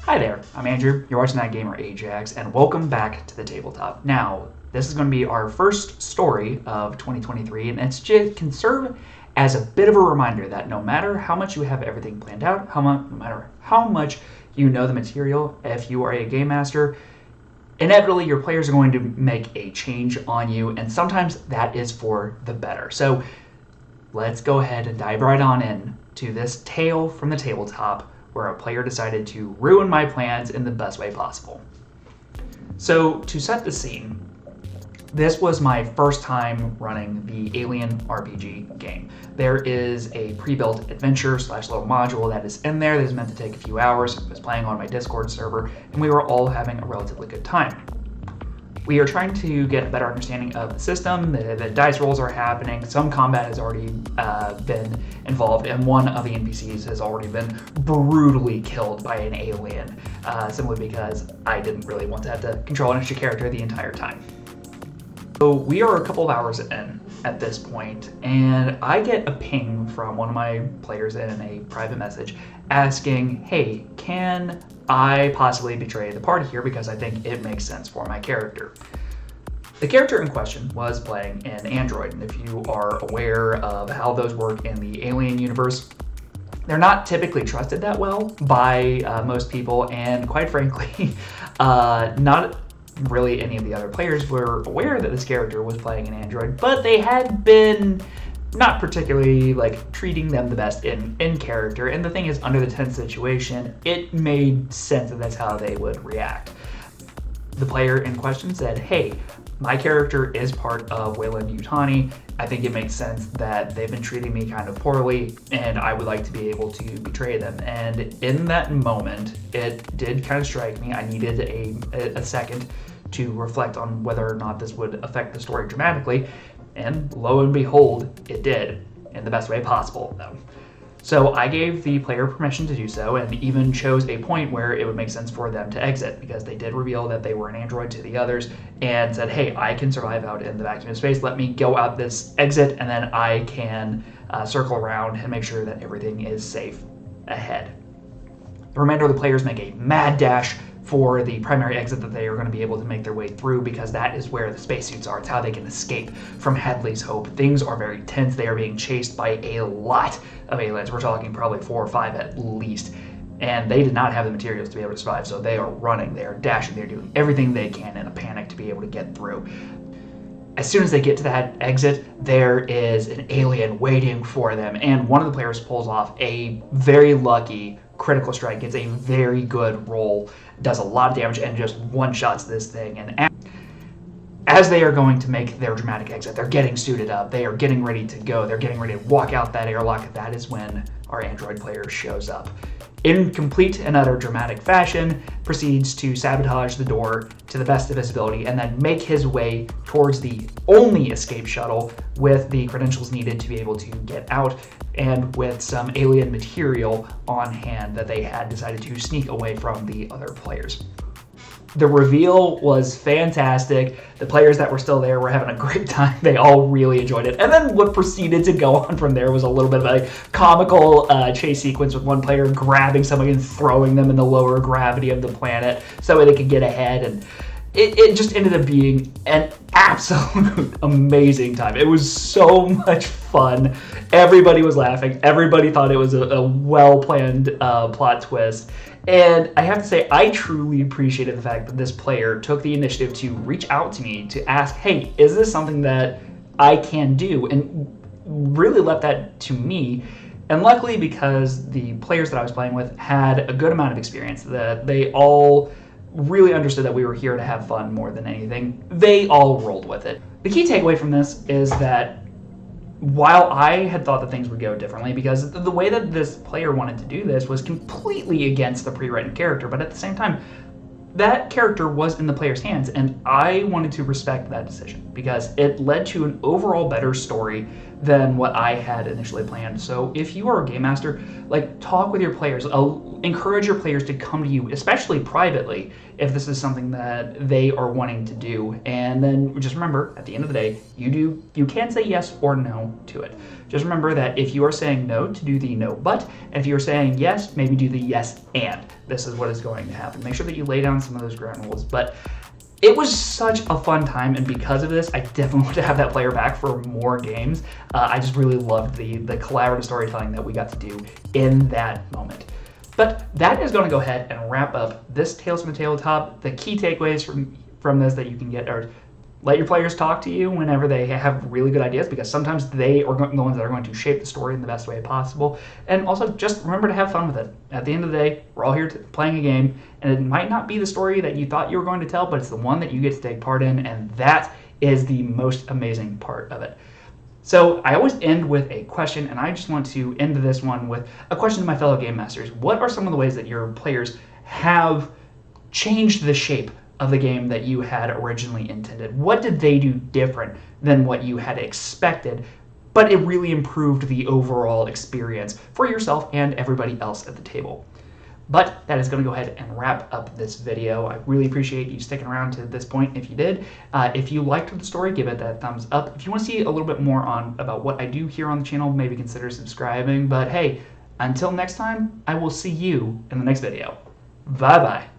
Hi there, I'm Andrew, you're watching ThatGamerAjax, and welcome back to the Tabletop. Now, this is going to be our first story of 2023, and it can serve as a bit of a reminder that no matter how much you have everything planned out, no matter how much you know the material, if you are a game master, inevitably your players are going to make a change on you, and sometimes that is for the better. So let's go ahead and dive right on in to this tale from the tabletop where a player decided to ruin my plans in the best way possible. So to set the scene, this was my first time running the Alien RPG game. There is a pre-built adventure / little module that is in there that is meant to take a few hours. I was playing on my Discord server, and we were all having a relatively good time. We are trying to get a better understanding of the system, the dice rolls are happening, some combat has already been involved, and one of the NPCs has already been brutally killed by an alien, simply because I didn't really want to have to control an extra character the entire time. So we are a couple of hours in at this point, and I get a ping from one of my players in a private message asking, hey, can I possibly betray the party here because I think it makes sense for my character. The character in question was playing an android, and if you are aware of how those work in the Alien universe, they're not typically trusted that well by most people, and quite frankly, not really any of the other players were aware that this character was playing an android, but they had been not particularly treating them the best in character. And the thing is, under the tense situation, it made sense that that's how they would react. The player in question said, hey, my character is part of Weyland-Yutani. I think it makes sense that they've been treating me kind of poorly, and I would like to be able to betray them. And in that moment, it did kind of strike me. I needed a second to reflect on whether or not this would affect the story dramatically. And lo and behold, it did, in the best way possible, though. So I gave the player permission to do so, and even chose a point where it would make sense for them to exit, because they did reveal that they were an android to the others, and said, hey, I can survive out in the vacuum of space, let me go out this exit, and then I can circle around and make sure that everything is safe ahead. The remainder of the players make a mad dash for the primary exit that they are going to be able to make their way through, because that is where the spacesuits are. It's how they can escape from Hadley's Hope. Things are very tense. They are being chased by a lot of aliens. We're talking probably 4 or 5 at least. And they did not have the materials to be able to survive, so they are running, they are dashing, they're doing everything they can in a panic to be able to get through. As soon as they get to that exit, there is an alien waiting for them, and one of the players pulls off a very lucky critical strike, gets a very good roll, does a lot of damage, and just one-shots this thing. And as they are going to make their dramatic exit, they're getting suited up, they are getting ready to go, they're getting ready to walk out that airlock. That is when our android player shows up. In complete and utter dramatic fashion, proceeds to sabotage the door to the best of his ability, and then make his way towards the only escape shuttle with the credentials needed to be able to get out, and with some alien material on hand that they had decided to sneak away from the other players. The reveal was fantastic. The players that were still there were having a great time. They all really enjoyed it. And then what proceeded to go on from there was a little bit of a comical chase sequence with one player grabbing somebody and throwing them in the lower gravity of the planet so they could get ahead. And it just ended up being an absolute amazing time. It was so much fun. Everybody was laughing. Everybody thought it was a well-planned plot twist. And I have to say, I truly appreciated the fact that this player took the initiative to reach out to me to ask, hey, is this something that I can do? And really left that to me. And luckily, because the players that I was playing with had a good amount of experience, that they all really understood that we were here to have fun more than anything, they all rolled with it. The key takeaway from this is that while I had thought that things would go differently, because the way that this player wanted to do this was completely against the pre-written character, but at the same time, that character was in the player's hands, and I wanted to respect that decision because it led to an overall better story than what I had initially planned. So if you are a game master, like, talk with your players. Encourage your players to come to you, especially privately, if this is something that they are wanting to do. And then just remember, at the end of the day, you can say yes or no to it. Just remember that if you are saying no, to do the no but, and if you're saying yes, maybe do the yes and. This is what is going to happen. Make sure that you lay down some of those ground rules. But it was such a fun time, and because of this, I definitely want to have that player back for more games. I just really loved the collaborative storytelling that we got to do in that moment. But that is going to go ahead and wrap up this Tales from the Tabletop. The key takeaways from this that you can get are: let your players talk to you whenever they have really good ideas, because sometimes they are the ones that are going to shape the story in the best way possible. And also, just remember to have fun with it. At the end of the day, we're all here playing a game, and it might not be the story that you thought you were going to tell, but it's the one that you get to take part in, and that is the most amazing part of it. So I always end with a question, and I just want to end this one with a question to my fellow game masters. What are some of the ways that your players have changed the shape of the game that you had originally intended? What did they do different than what you had expected, but it really improved the overall experience for yourself and everybody else at the table? But that is going to go ahead and wrap up this video. I really appreciate you sticking around to this point if you did. If you liked the story, give it that thumbs up. If you want to see a little bit more about what I do here on the channel, maybe consider subscribing. But hey, until next time, I will see you in the next video. Bye-bye.